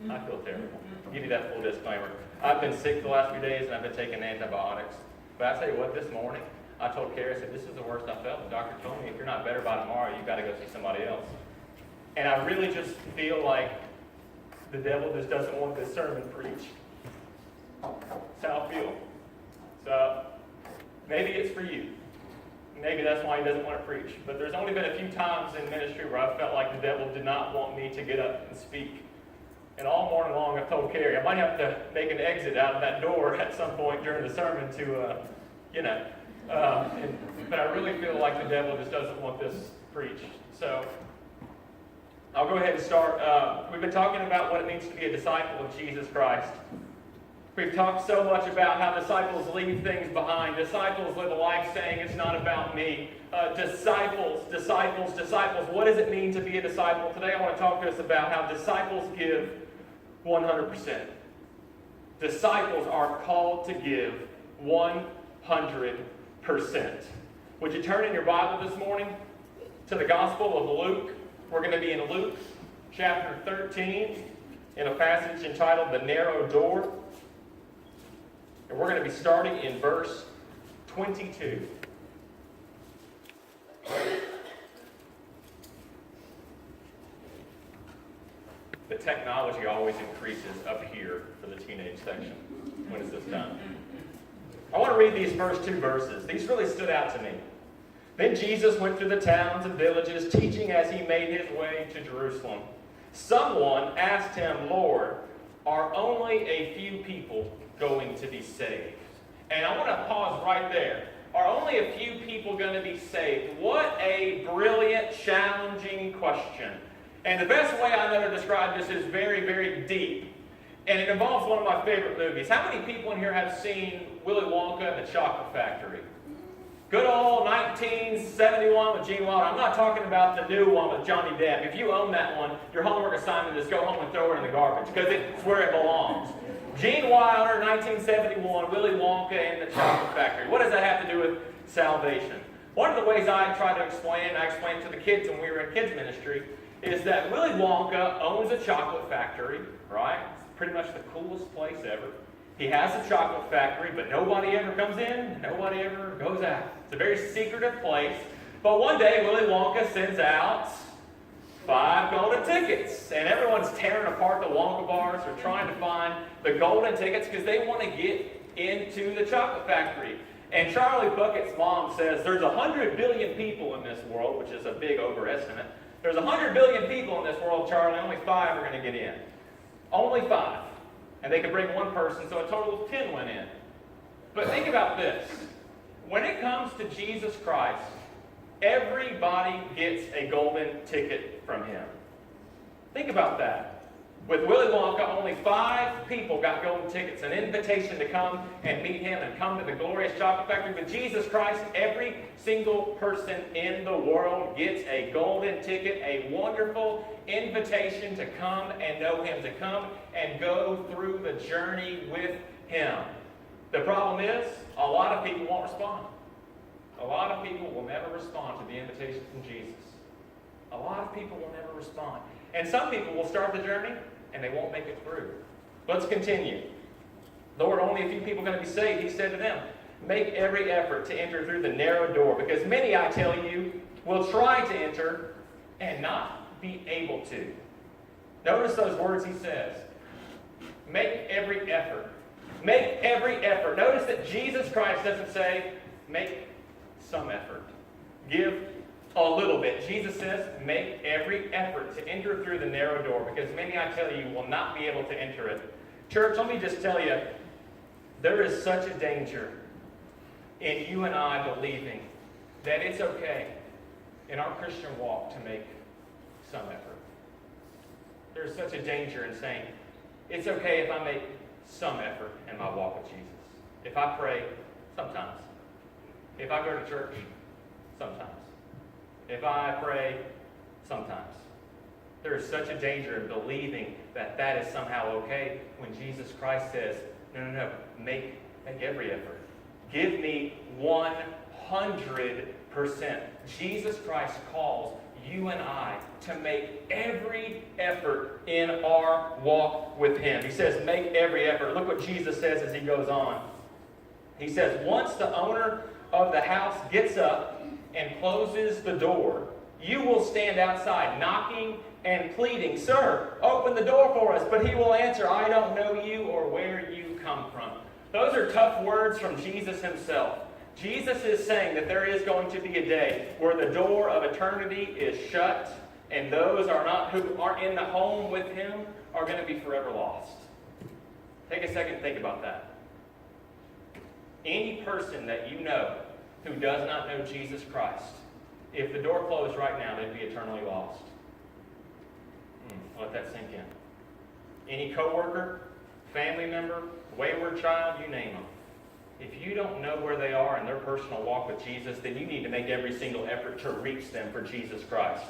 I feel terrible. I'll give you that full disclaimer. I've been sick the last few days, and I've been taking antibiotics. But I tell you what, this morning, I told Carrie, I said, this is the worst I felt. The doctor told me, if you're not better by tomorrow, you've got to go see somebody else. And I really just feel like the devil just doesn't want this sermon preached. That's how I feel. So maybe it's for you. Maybe that's why he doesn't want to preach. But there's only been a few times in ministry where I felt like the devil did not want me to get up and speak. And all morning long I've told Carrie, I might have to make an exit out of that door at some point during the sermon to, but I really feel like the devil just doesn't want this preached. So I'll go ahead and start. We've been talking about what it means to be a disciple of Jesus Christ. We've talked so much about how disciples leave things behind. Disciples live a life saying, it's not about me. Disciples. What does it mean to be a disciple? Today I want to talk to us about how disciples give 100%. Disciples are called to give 100%. Would you turn in your Bible this morning to the Gospel of Luke? We're going to be in Luke chapter 13 in a passage entitled The Narrow Door. And we're going to be starting in verse 22. The technology always increases up here for the teenage section. When is this done? I want to read these first two verses. These really stood out to me. Then Jesus went through the towns and villages, teaching as he made his way to Jerusalem. Someone asked him, Lord, are only a few people going to be saved? And I want to pause right there. Are only a few people going to be saved? What a brilliant, challenging question. And the best way I know to describe this is very, very deep. And it involves one of my favorite movies. How many people in here have seen Willy Wonka and the Chocolate Factory? Good old 1971 with Gene Wilder. I'm not talking about the new one with Johnny Depp. If you own that one, your homework assignment is go home and throw it in the garbage, because it's where it belongs. Gene Wilder, 1971, Willy Wonka and the Chocolate Factory. What does that have to do with salvation? One of the ways I try to explain, I explained to the kids when we were in kids ministry, is that Willy Wonka owns a chocolate factory, right? It's pretty much the coolest place ever. He has a chocolate factory, but nobody ever comes in, and nobody ever goes out. It's a very secretive place. But one day, Willy Wonka sends out 5 golden tickets. And everyone's tearing apart the Wonka bars. They're trying to find the golden tickets because they want to get into the chocolate factory. And Charlie Bucket's mom says, there's 100 billion people in this world, which is a big overestimate. There's 100 billion people in this world, Charlie. Only 5 are going to get in. Only 5. And they could bring one person, so a total of 10 went in. But think about this. When it comes to Jesus Christ, everybody gets a golden ticket from him. Think about that. With Willy Wonka, only 5 people got golden tickets, an invitation to come and meet him and come to the glorious chocolate factory. With Jesus Christ, every single person in the world gets a golden ticket, a wonderful invitation to come and know him, to come and go through the journey with him. The problem is, a lot of people won't respond. A lot of people will never respond to the invitation from Jesus. A lot of people will never respond. And some people will start the journey and they won't make it through. Let's continue. Lord, only a few people are going to be saved. He said to them, make every effort to enter through the narrow door, because many, I tell you, will try to enter and not be able to. Notice those words he says. Make every effort. Make every effort. Notice that Jesus Christ doesn't say, make some effort. Give a little bit. Jesus says, make every effort to enter through the narrow door, because many, I tell you, will not be able to enter it. Church, let me just tell you, there is such a danger in you and I believing that it's okay in our Christian walk to make some effort. There's such a danger in saying, it's okay if I make some effort in my walk with Jesus. If I pray, sometimes. If I go to church, sometimes. If I pray, sometimes. There is such a danger in believing that that is somehow okay when Jesus Christ says, no, make every effort. Give me 100%. Jesus Christ calls you and I to make every effort in our walk with Him. He says, make every effort. Look what Jesus says as He goes on. He says, once the owner of the house gets up and closes the door, you will stand outside knocking and pleading, Sir, open the door for us. But he will answer, I don't know you or where you come from. Those are tough words from Jesus Himself. Jesus is saying that there is going to be a day where the door of eternity is shut, and those who aren't in the home with Him are going to be forever lost. Take a second and think about that. Any person that you know who does not know Jesus Christ, if the door closed right now, they'd be eternally lost. Let that sink in. Any coworker, family member, wayward child, you name them. If you don't know where they are in their personal walk with Jesus, then you need to make every single effort to reach them for Jesus Christ.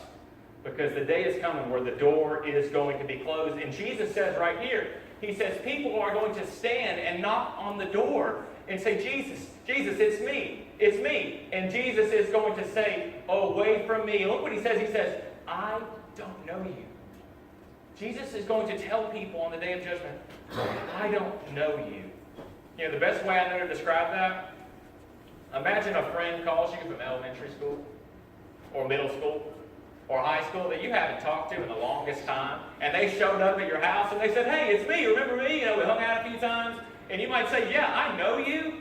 Because the day is coming where the door is going to be closed. And Jesus says right here, He says people are going to stand and knock on the door and say, Jesus, it's me. It's me. And Jesus is going to say, away from me. Look what He says. He says, I don't know you. Jesus is going to tell people on the day of judgment, I don't know you. You know, the best way I know to describe that, imagine a friend calls you from elementary school or middle school or high school that you haven't talked to in the longest time, and they showed up at your house and they said, hey, it's me, remember me? You know, we hung out a few times. And you might say, yeah, I know you,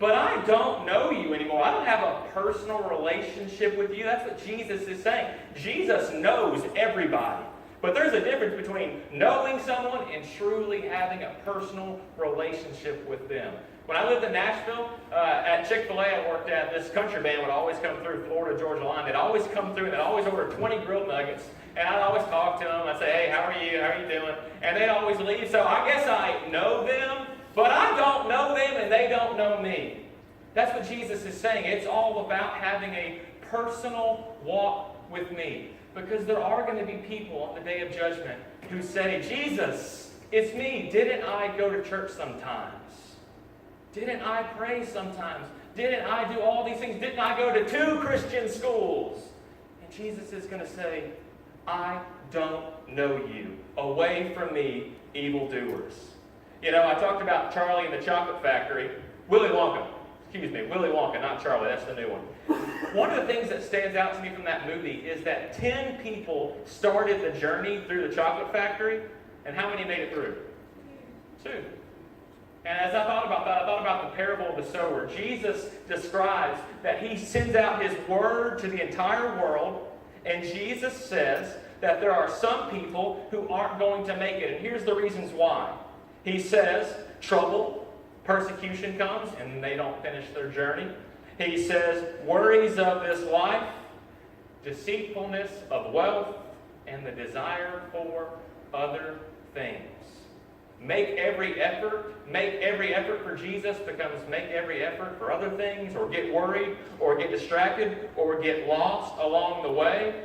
but I don't know you anymore. I don't have a personal relationship with you. That's what Jesus is saying. Jesus knows everybody. But there's a difference between knowing someone and truly having a personal relationship with them. When I lived in Nashville, at Chick-fil-A I worked at, this country band would always come through Florida-Georgia line. They'd always come through and they'd always order 20 grilled nuggets. And I'd always talk to them. I'd say, hey, how are you? How are you doing? And they'd always leave. So I guess I know them, but I don't know them and they don't know me. That's what Jesus is saying. It's all about having a personal walk with me. Because there are going to be people on the day of judgment who say, Jesus, it's me. Didn't I go to church sometimes? Didn't I pray sometimes? Didn't I do all these things? Didn't I go to 2 Christian schools? And Jesus is going to say, I don't know you. Away from me, evildoers. You know, I talked about Charlie and the Chocolate Factory. Willy Wonka. Willy Wonka, not Charlie. That's the new one. One of the things that stands out to me from that movie is that 10 people started the journey through the chocolate factory, and how many made it through? 2. And as I thought about that, I thought about the parable of the sower. Jesus describes that He sends out His word to the entire world, and Jesus says that there are some people who aren't going to make it, and here's the reasons why. He says trouble, persecution comes, and they don't finish their journey. He says, worries of this life, deceitfulness of wealth, and the desire for other things. Make every effort for Jesus becomes make every effort for other things, or get worried, or get distracted, or get lost along the way.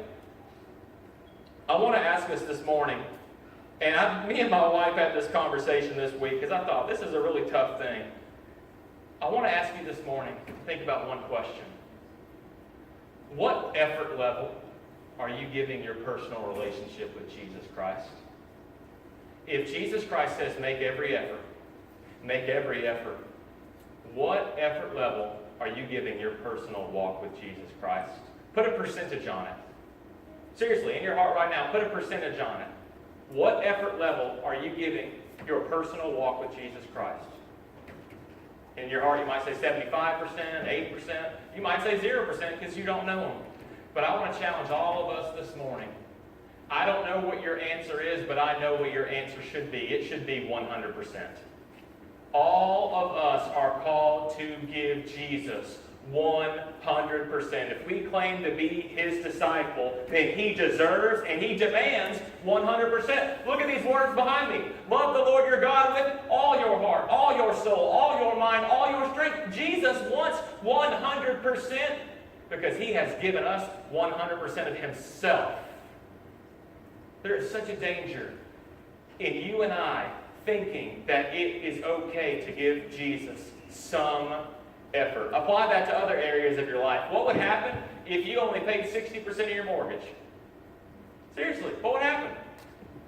I want to ask us this morning, and me and my wife had this conversation this week because I thought this is a really tough thing. I want to ask you this morning to think about one question. What effort level are you giving your personal relationship with Jesus Christ? If Jesus Christ says make every effort, what effort level are you giving your personal walk with Jesus Christ? Put a percentage on it. Seriously, in your heart right now, put a percentage on it. What effort level are you giving your personal walk with Jesus Christ? In your heart, you might say 75%, 8%. You might say 0% because you don't know Him. But I want to challenge all of us this morning. I don't know what your answer is, but I know what your answer should be. It should be 100%. All of us are called to give Jesus 100%. If we claim to be His disciple, then He deserves and He demands 100%. Look at these words behind me. Love the Lord your God with all your heart, all your soul, all your mind, all your strength. Jesus wants 100% because He has given us 100% of Himself. There is such a danger in you and I thinking that it is okay to give Jesus some effort. Apply that to other areas of your life. What would happen if you only paid 60% of your mortgage? Seriously, what would happen?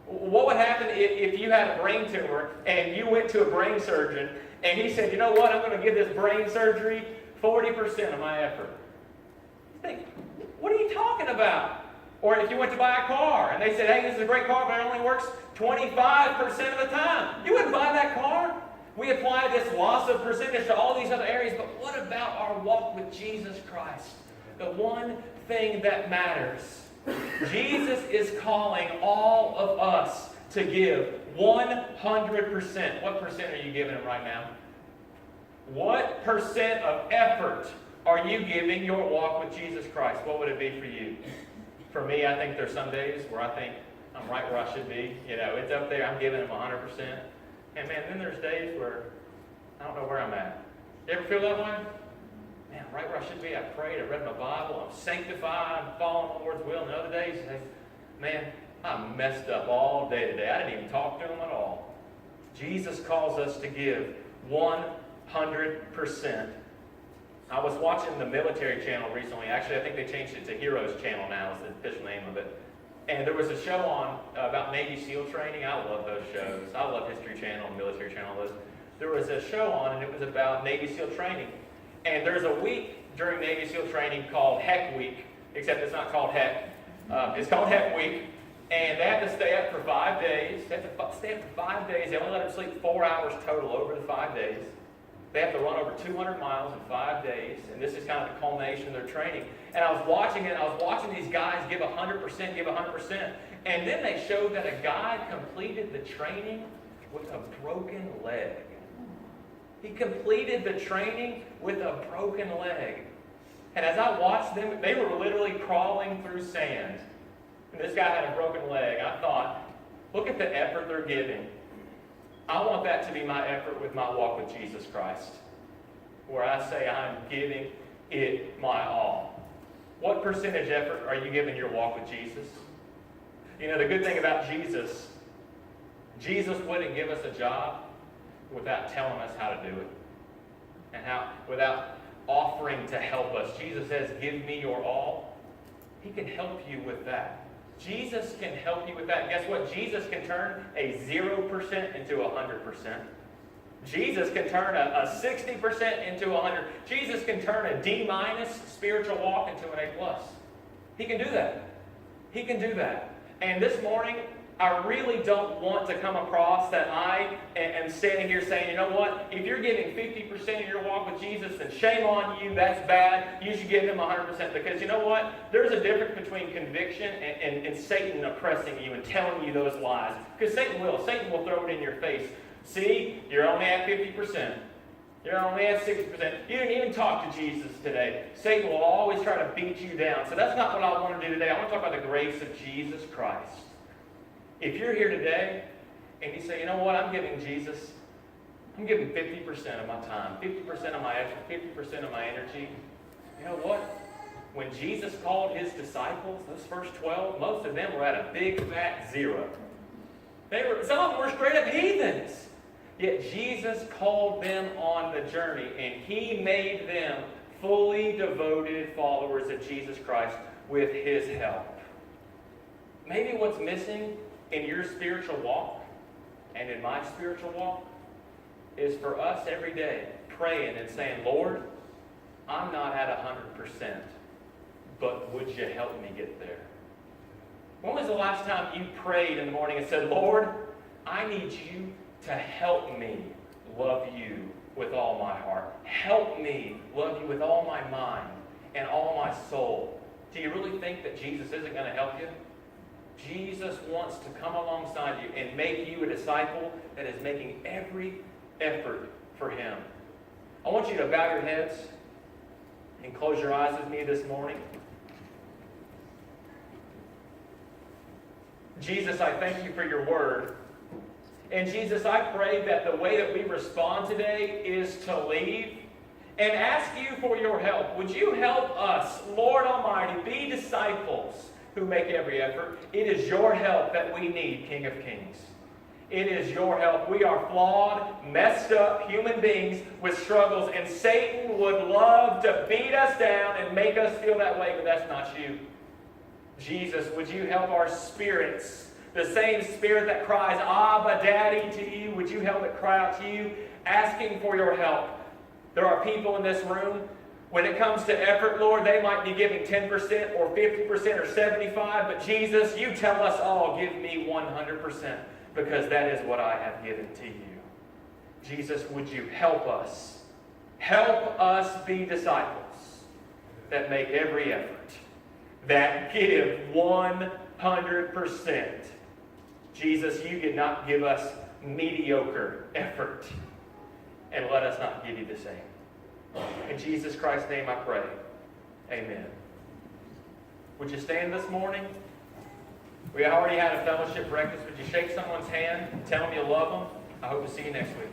What would happen if you had a brain tumor and you went to a brain surgeon and he said, you know what, I'm going to give this brain surgery 40% of my effort? You think, what are you talking about? Or if you went to buy a car and they said, hey, this is a great car, but it only works 25% of the time. You wouldn't buy that car. We apply this loss of percentage to all these other areas, but what about our walk with Jesus Christ? The one thing that matters. Jesus is calling all of us to give 100%. What percent are you giving him right now? What percent of effort are you giving your walk with Jesus Christ? What would it be for you? For me, I think there's some days where I think I'm right where I should be. You know, it's up there. I'm giving him 100%. And man, then there's days where I don't know where I'm at. You ever feel that way? Man, I'm right where I should be. I prayed, I read my Bible, I'm sanctified, I'm following the Lord's will. And other days, man, I messed up all day today. I didn't even talk to him at all. Jesus calls us to give 100%. I was watching the military channel recently. Actually, I think they changed it to Heroes Channel now is the official name of it. And there was a show on about Navy SEAL training. I love those shows. I love History Channel and Military Channel. There was a show on, and it was about Navy SEAL training. And there's a week during Navy SEAL training called Heck Week, except it's not called Heck. It's called Heck Week. And they have to stay up for 5 days. They have to stay up for 5 days. They only let them sleep 4 hours total over the 5 days. They have to run over 200 miles in 5 days. And this is kind of the culmination of their training. And I was watching it, and I was watching these guys give 100%, give 100%. And then they showed that a guy completed the training with a broken leg. He completed the training with a broken leg. And as I watched them, they were literally crawling through sand. And this guy had a broken leg. I thought, look at the effort they're giving. I want that to be my effort with my walk with Jesus Christ, where I say I'm giving it my all. What percentage effort are you giving your walk with Jesus? You know, the good thing about Jesus, Jesus wouldn't give us a job without telling us how to do it. And without offering to help us. Jesus says, give me your all. He can help you with that. Jesus can help you with that. Guess what? Jesus can turn a 0% into 100%. Jesus can turn a 60% into 100. Jesus can turn a D- spiritual walk into an A+. He can do that. He can do that. And this morning, I really don't want to come across that I am standing here saying, you know what, if you're giving 50% of your walk with Jesus, then shame on you, that's bad, you should give him 100%. Because you know what, there's a difference between conviction and Satan oppressing you and telling you those lies. Because Satan will throw it in your face. See, you're only at 50%. You're only at 60%. You didn't even talk to Jesus today. Satan will always try to beat you down. So that's not what I want to do today. I want to talk about the grace of Jesus Christ. If you're here today and you say, you know what, I'm giving 50% of my time, 50% of my effort, 50% of my energy. You know what? When Jesus called his disciples, those first 12, most of them were at a big fat 0. Some of them were straight up heathens. Yet Jesus called them on the journey, and he made them fully devoted followers of Jesus Christ with his help. Maybe what's missing in your spiritual walk and in my spiritual walk is for us every day praying and saying, Lord, I'm not at 100%, but would you help me get there? When was the last time you prayed in the morning and said, Lord, I need you to help me love you with all my heart. Help me love you with all my mind and all my soul. Do you really think that Jesus isn't going to help you? Jesus wants to come alongside you and make you a disciple that is making every effort for him. I want you to bow your heads and close your eyes with me this morning. Jesus, I thank you for your word. And Jesus, I pray that the way that we respond today is to leave and ask you for your help. Would you help us, Lord Almighty, be disciples who make every effort? It is your help that we need, King of Kings. It is your help. We are flawed, messed up human beings with struggles, and Satan would love to beat us down and make us feel that way, but that's not you. Jesus, would you help our spirits, the same spirit that cries, Abba, Daddy, to you, would you help it cry out to you, asking for your help? There are people in this room, when it comes to effort, Lord, they might be giving 10% or 50% or 75%, but Jesus, you tell us all, give me 100%, because that is what I have given to you. Jesus, would you help us? Help us be disciples that make every effort, that give 100%. Jesus, you did not give us mediocre effort, and let us not give you the same. In Jesus Christ's name I pray. Amen. Would you stand this morning? We already had a fellowship breakfast. Would you shake someone's hand and tell them you love them? I hope to see you next week.